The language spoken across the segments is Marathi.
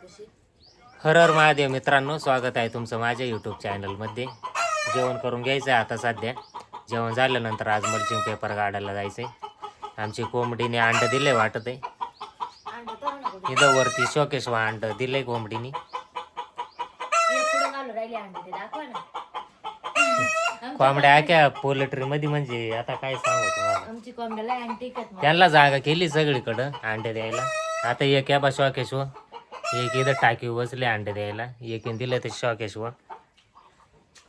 कशी. हर हर महादेव मित्रांनो, स्वागत आहे तुमचं माझ्या यूट्यूब चॅनलमध्ये. जेवण करून घ्यायचं आहे आता सध्या. जेवण झाल्यानंतर आज मल्चिंग पेपर काढायला जायचं आहे. आमची कोंबडीने अंड दिले वाटत आहे. अंड तर नको इथं वरती शोकेशवा अंड दिले कोंबडीने. पुढे घालून राहिले अंडे ते दाखवा ना. कोंबड्या आख्या पोल्ट्रीमध्ये म्हणजे आता काय सांगू तुम्हाला. आमची कोंबड्याला अंडी टिकत त्यांना जागा केली सगळीकडं अंडे द्यायला. आता एक या बा शोकेशवा, एक इथं टाकीव बसले अंडे द्यायला, एक दिलं ते शोकेशवा.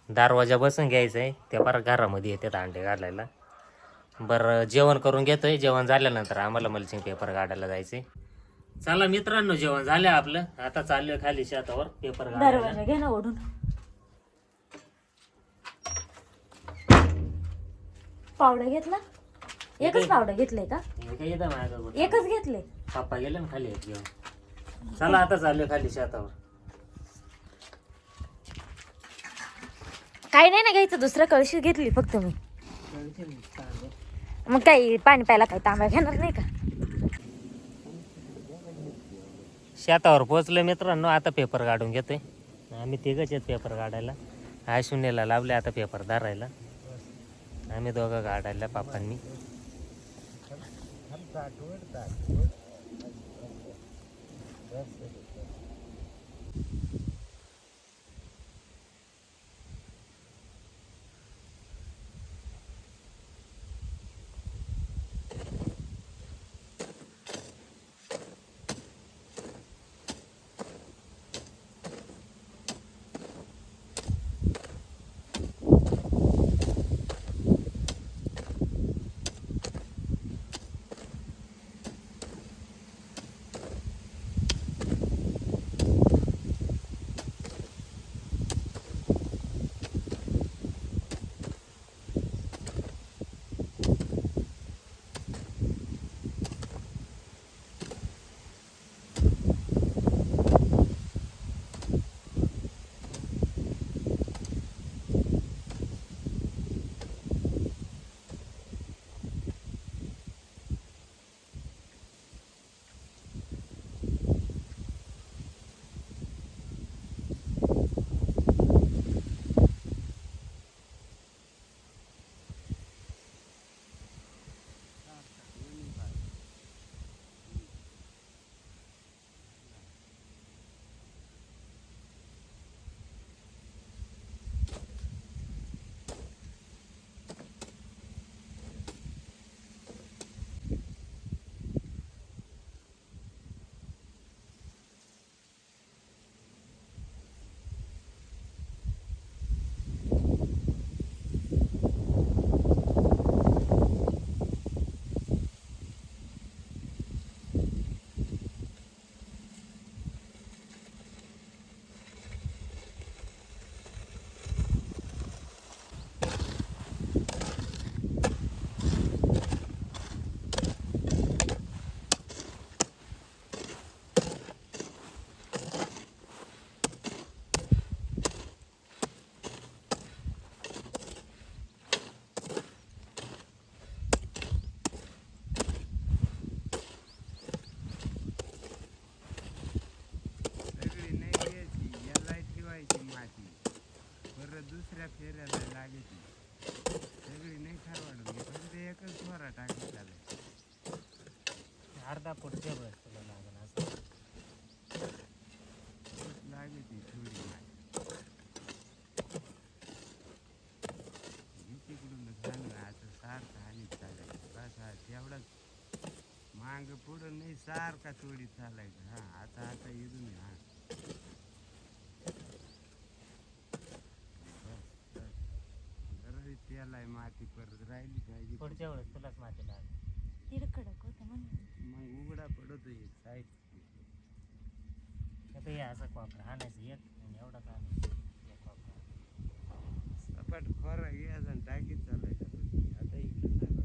दरवाजा बसून घ्यायचा आहे, त्या परत घरामध्ये येतात अंडे घालायला. बरं, जेवण करून घेतोय. जेवण झाल्यानंतर आम्हाला मल्चिंग पेपर काढायला जायचंय. चला मित्रांनो, जेवण झालं आपलं. आता चाललोय खाली शेतावर पेपर काढायला. दरवाजा घे ना ओढून. पावडा घेतला? एकच पावडा घेतले का? एकच घेतले. पप्पा गेले ना खाली घेऊन. चला आता चाललोय खाली शेतावर. काही नाही ना घ्यायचं, दुसरं कळशी घेतली फक्त मी. मग काही पाणी प्यायला काही तांब्या घेणार नाही का? शेतावर पोहोचलो मित्रांनो. आता पेपर काढून घेतोय. आम्ही तिघच आहेत पेपर काढायला. शून्यला लावले आता पेपर धरायला. आम्ही दोघं काढायला पापांनी. दुसऱ्या फेऱ्याला लागायची सगळी नाही खरवाडून फक्त एकच फवारा टाकली झालं. अर्धा पुढच्या बस तुला लागेल असं लागायची थोडी तिकडून चांगलं आता सारखं आणि चालायचं बस. हा तेवढाच माग पुढं नाही, सारखा थोडी चालायचं. हा आता आता इथून हा त्याला माती परत राहिली पाहिजे. पुढच्या वेळेस तुलाच माती लागेल. कडक होतं म्हणून मग उघडा पडतो एक साईड. आता हे असं कोपरा आणायचं एक आणि एवढाच आणायचं एक कोपरा. सपाट खोरा घ्यायचा आणि टाकीत चालायचं. आता इकडे जागा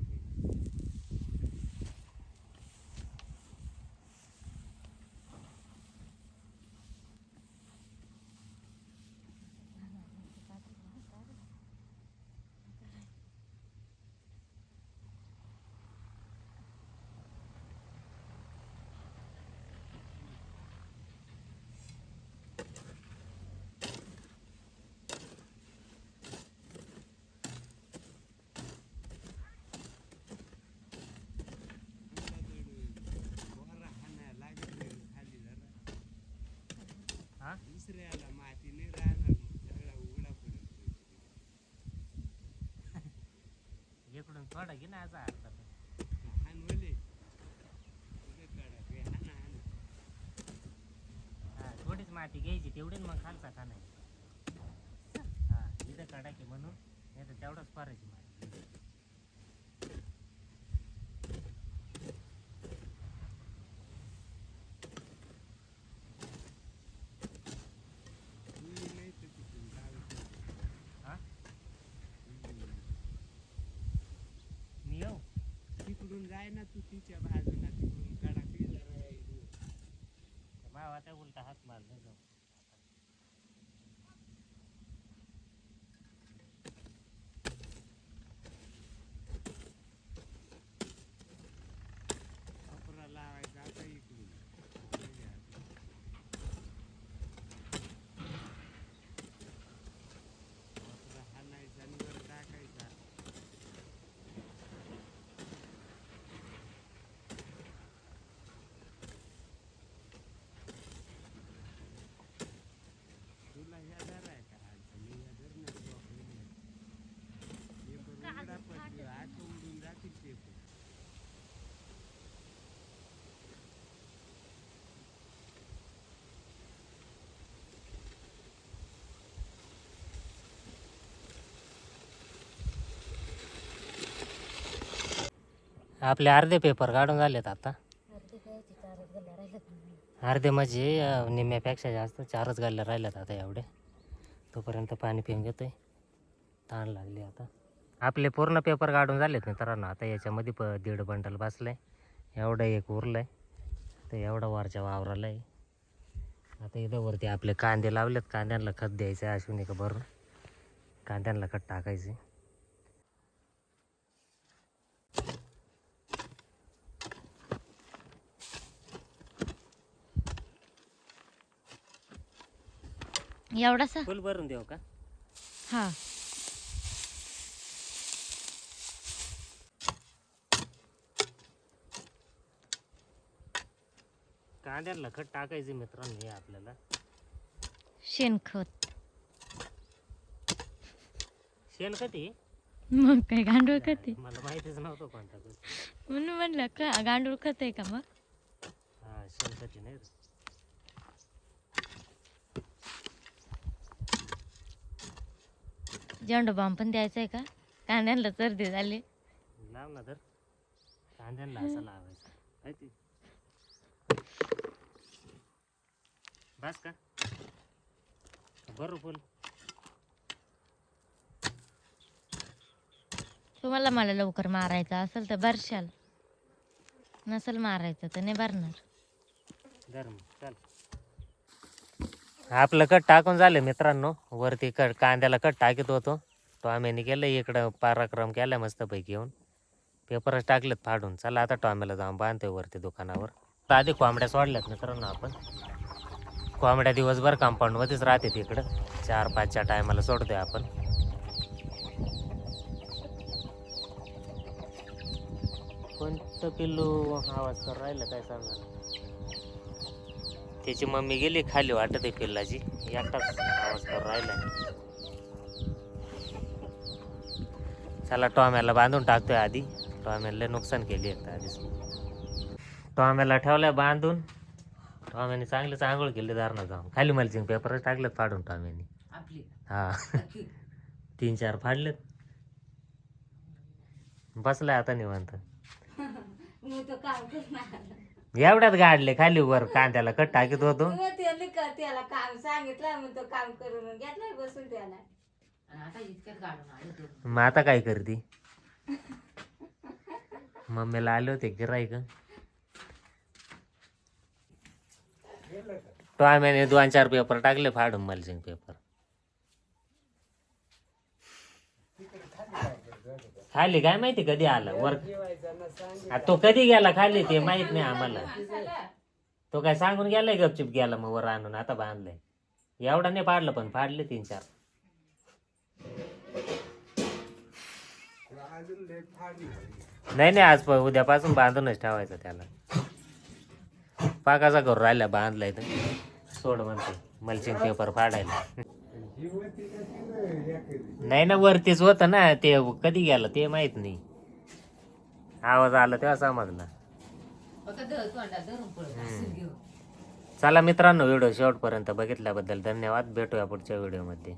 हा दुसऱ्याला माती नाही राहणार मग सगळा उघडा पडेल. इकडून थोडा घे ना असा अर्धा पण. हान ओले पुढे काढा बे हाना हाना. हा थोडीच माती घ्यायची तेवढी मग खालचा खाना हा इथं काढा की म्हणून नाही तर तेवढंच फारायची माती. ही नाही तर तिकडून डावीकडून. हा मी येऊ तिकडून जाय ना तू तिच्या बाजूला तिकडून काढा की जरा इकडून. भावा त्या उलटा हात मार नाही जाऊ. कपडा लावायचा आता इकडून. कपडा हाणायचा आणि वर टाकायचा. तुला ह्या धरायचा अडचणी ह्या धरण्यात प्रॉब्लेम नाही. पेपर उघडा पडतो आत उडून जातील पेपर. आपले अर्धे पेपर काढून झालेत आता. अर्धे म्हणजे निम्म्यापेक्षा जास्त 4च गाल्ल्या राहिल्यात आता एवढे. तोपर्यंत पाणी पिऊन घेतोय. ताण लागली आता. आपले पूर्ण पेपर काढून झालेत मित्रांनो. आता याच्यामध्ये 1.5 बंडल बसलाय. एवढं एक उरलंय तर एवढा वरच्या वावराला आहे. आता इथं वरती आपले कांदे लावलेत. कांद्यांना खत द्यायचं आहे अश्विनी का भरून. कांद्यांना खत टाकायचे. एवढासा फुल भरून देऊ का? हा कांद्यांना खत टाकायचे मित्रांनो हे आपल्याला. शेणखत शेणखत आहे मग काय गांडूळ खत आहे मला माहितीच नव्हतं कोणता गोष्ट. म्हणून म्हणलं का गांडूळ खत आहे का मग. हा शेणखत आहे नाही रे. झेंडू बाम पण द्यायचा आहे का. कांद्यांना सर्दी झाली. लाव ना तर कांद्यांना असं लावायचं माहिती. बस का बरं फुल. तुम्हाला मला लवकर मारायचं असेल तर भरशाल. नसेल मारायचं तर नाही भरणार. धर मग चल. आपलं कट टाकून झालं मित्रांनो. वरती कांद्याला कट टाकीत होतो. टॉम्याने केलं इकडं पराक्रम केला मस्तपैकी येऊन. पेपरच टाकलेत फाडून. चला आता टॉम्याला जाऊन बांधतोय वरती दुकानावर. आधी कोंबड्या सोडल्यात मित्रांनो आपण. कोंबड्या दिवसभर कंपाऊंडमध्येच राहते तिकडं. 4-5च्या टायमाला सोडतोय आपण. कोणतं पिल्लू आवाज कर राहिलं काय सांगा. त्याची मम्मी गेली खाली वाटत आहे पिल्लाची. एकटाच आवाज कर राहिलाय. चला टॉम्याला बांधून टाकतोय आधी. टॉम्याला नुकसान केली एकदा आधीच. टॉम्याला ठेवलाय बांधून. टॉम्याने चांगलीच आंघोळ केली दारणं जाऊन. खाली मल्चिंग पेपरच टाकलेत फाडून टॉम्याने. हा 3-4 फाडलेत. बसलाय आता निवांत. एवढ्यात गाडले खाली वर कांद्याला कट टाकीत होतो. त्याला काम सांगितलं मग तो काम करून घेतलं बसून त्याला. मग आता काय करते. मम्मीला आले होते गिराईक. टॉम्याने 2-4 पेपर टाकले फाडून मल्चिंग पेपर. खाली काय माहिती कधी आला वर. तो कधी गेला खाली ते माहित नाही आम्हाला. तो काय सांगून गेलाय गपचिप गेला मग वर आणून आता बांधलाय. एवढा नाही पाडलं पण फाडले 3-4. नाही आज उद्यापासून बांधूनच ठेवायचं त्याला. पाकाचा करून राहिला बांधलाय तर सोड म्हणते. Mulching paper फाडायला. ही होती का तिथं लेकरी? नाही ना, वरतीच होतं ना ते, कधी गेलं ते माहित नाही. आवाज आला तेव्हा समजला. चला मित्रांनो, व्हिडिओ शेवटपर्यंत बघितल्याबद्दल धन्यवाद. भेटूया पुढच्या व्हिडिओमध्ये.